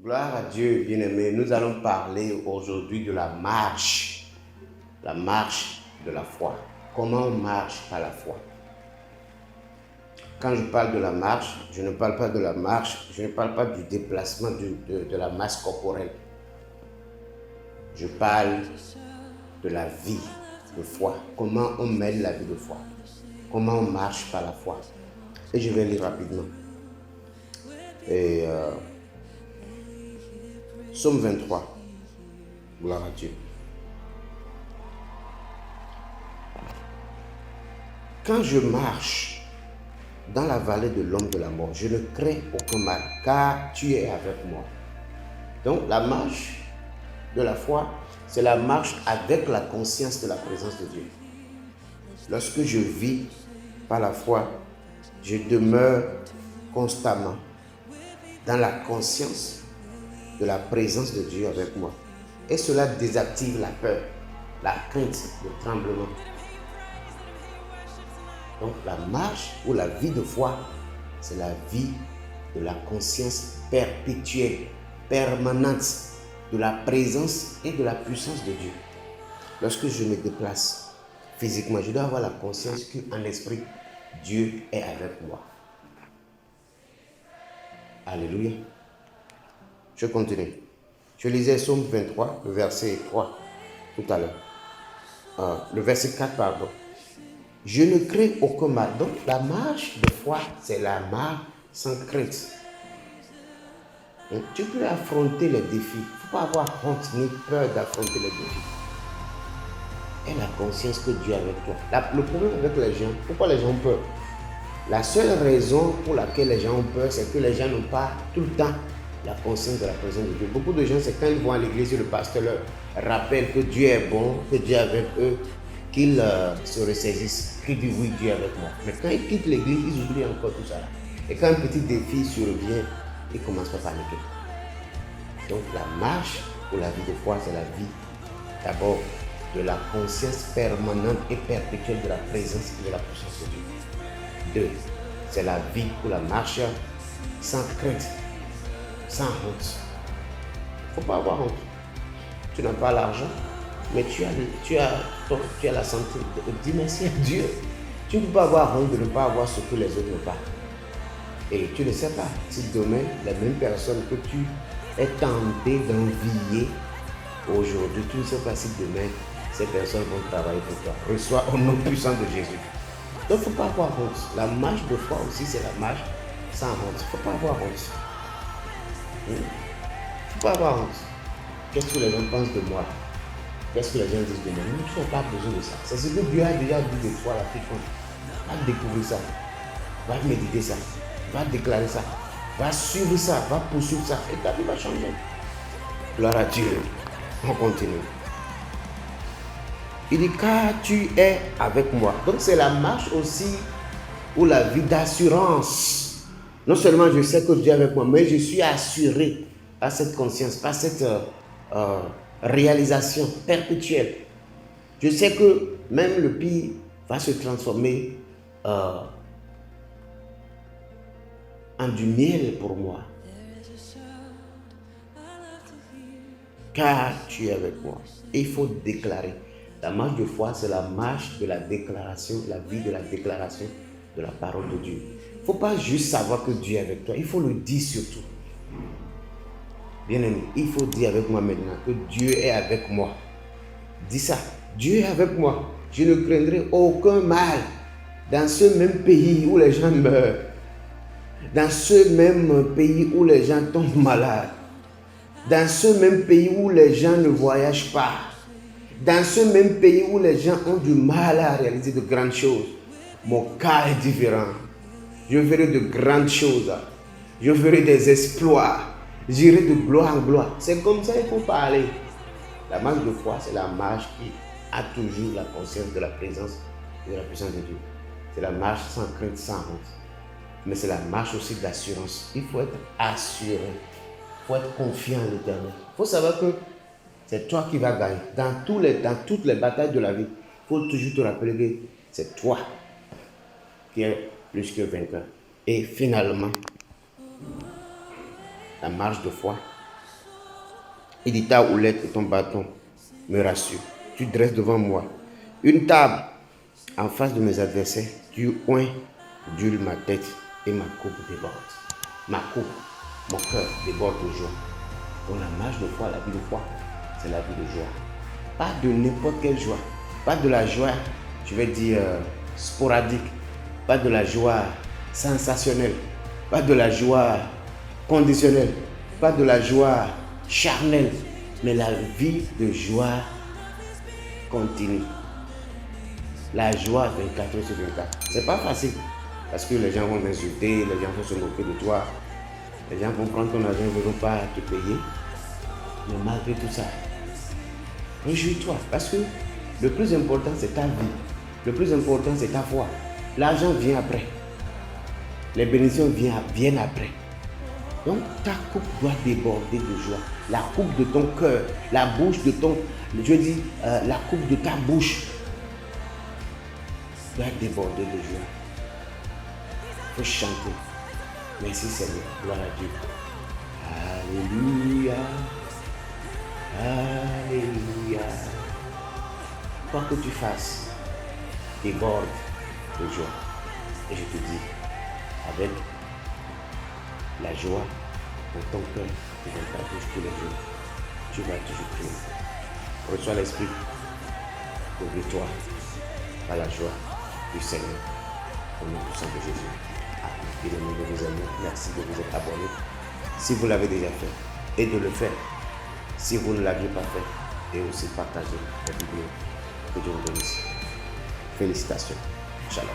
Gloire à Dieu, bien-aimés. Nous allons parler aujourd'hui de la marche de la foi. Comment on marche par la foi? Quand je parle de la marche, je ne parle pas de la marche, je ne parle pas du déplacement de la masse corporelle. Je parle de la vie de foi. Comment on mène la vie de foi? Comment on marche par la foi? Et je vais lire rapidement. Psaume 23. Gloire à Dieu. Quand je marche dans la vallée de l'ombre de la mort, je ne crains aucun mal, car tu es avec moi. Donc la marche de la foi, c'est la marche avec la conscience de la présence de Dieu. Lorsque je vis par la foi, je demeure constamment dans la conscience de la présence de Dieu avec moi. Et cela désactive la peur, la crainte, le tremblement. Donc la marche ou la vie de foi, c'est la vie de la conscience perpétuelle, permanente, de la présence et de la puissance de Dieu. Lorsque je me déplace physiquement, je dois avoir la conscience qu'en esprit, Dieu est avec moi. Alléluia. Je continue. Je lisais Psaume 23, le verset 3, tout à l'heure. Le verset 4, pardon. Je ne crains aucun mal. Donc, la marche de foi, c'est la marche sans crainte. Tu peux affronter les défis. Il ne faut pas avoir honte ni peur d'affronter les défis. Aie la conscience que Dieu est avec toi. Le problème avec les gens, pourquoi les gens ont peur? La seule raison pour laquelle les gens ont peur, c'est que les gens n'ont pas tout le temps la conscience de la présence de Dieu. Beaucoup de gens, c'est quand ils vont à l'église, le pasteur leur rappelle que Dieu est bon, que Dieu est avec eux, qu'ils se ressaisissent, qu'ils disent oui, Dieu est avec moi. Mais quand ils quittent l'église, ils oublient encore tout ça. Et quand un petit défi survient, ils commencent à paniquer. Donc la marche pour la vie de foi, c'est la vie d'abord de la conscience permanente et perpétuelle de la présence et de la puissance de Dieu. 2. C'est la vie pour la marche sans crainte, sans honte. Il ne faut pas avoir honte. Tu n'as pas l'argent, mais tu as la santé. Dis merci à Dieu. Tu ne peux pas avoir honte de ne pas avoir ce que les autres n'ont pas. Et tu ne sais pas si demain, les mêmes personnes que tu es tenté d'envier aujourd'hui, tu ne sais pas si demain, ces personnes vont travailler pour toi. Reçois au nom puissant de Jésus. Donc, il ne faut pas avoir honte. La marche de foi aussi, c'est la marche sans honte. Il ne faut pas avoir honte. Il ne faut pas avoir honte. Qu'est-ce que les gens pensent de moi? Qu'est-ce que les gens disent de moi? Non, tu n'as pas besoin de ça. C'est ce que Dieu a déjà dit de toi, la fille. Va découvrir ça. Va méditer ça. Va déclarer ça. Va suivre ça. Va poursuivre ça. Et ta vie va changer. Gloire à Dieu. On continue. Il dit, car tu es avec moi. Donc c'est la marche aussi ou la vie d'assurance. Non seulement je sais que Dieu est avec moi, mais je suis assuré par cette conscience, par cette réalisation perpétuelle. Je sais que même le pire va se transformer en du miel pour moi. Car tu es avec moi. Et il faut déclarer. La marche de foi, c'est la marche de la déclaration, la vie de la déclaration de la parole de Dieu. Il ne faut pas juste savoir que Dieu est avec toi, il faut le dire surtout. Bien aimé, il faut dire avec moi maintenant que Dieu est avec moi. Dis ça, Dieu est avec moi. Je ne craindrai aucun mal dans ce même pays où les gens meurent. Dans ce même pays où les gens tombent malades. Dans ce même pays où les gens ne voyagent pas. Dans ce même pays où les gens ont du mal à réaliser de grandes choses, mon cas est différent. Je verrai de grandes choses. Je verrai des exploits. J'irai de gloire en gloire. C'est comme ça qu'il faut parler. La marche de foi, c'est la marche qui a toujours la conscience de la présence et de la puissance de Dieu. C'est la marche sans crainte, sans honte. Mais c'est la marche aussi d'assurance. Il faut être assuré. Il faut être confiant en l'Éternel. Il faut savoir que c'est toi qui vas gagner. Dans toutes les batailles de la vie, il faut toujours te rappeler que c'est toi qui es plus que vainqueur. Et finalement, la marche de foi, Il dit ta houlette et ton bâton me rassurent. Tu dresses devant moi une table en face de mes adversaires. Tu ondules ma tête et ma coupe déborde. Ma coupe, mon cœur déborde de joie. Donc la marche de foi, la vie de foi, c'est la vie de joie. Pas de n'importe quelle joie. Pas de la joie, je vais dire, sporadique. Pas de la joie sensationnelle. Pas de la joie conditionnelle. Pas de la joie charnelle. Mais la vie de joie continue. La joie 24 heures sur 24. C'est pas facile. Parce que les gens vont t'insulter, les gens vont se moquer de toi. Les gens vont prendre ton argent, ils ne vont pas te payer. Mais malgré tout ça, réjouis-toi. Parce que le plus important, c'est ta vie. Le plus important, c'est ta foi. L'argent vient après. Les bénédictions viennent après. Donc, ta coupe doit déborder de joie. La coupe de ton cœur, la bouche de ton... Je dis, la coupe de ta bouche doit déborder de joie. Il faut chanter. Merci Seigneur. Gloire à Dieu. Alléluia. Alléluia. Quoi que tu fasses, déborde de joie. Et je te dis, avec la joie dans ton cœur et dans ta bouche tous les jours, tu vas toujours prier. Reçois l'esprit de victoire par la joie du Seigneur. Au nom puissant de Jésus. Amen. Et le nom de vos amis, merci de vous être abonnés. Si vous l'avez déjà fait, et de le faire. Si vous ne l'aviez pas fait, et aussi partager la vidéo. Que Dieu vous bénisse. Félicitations. Shalom.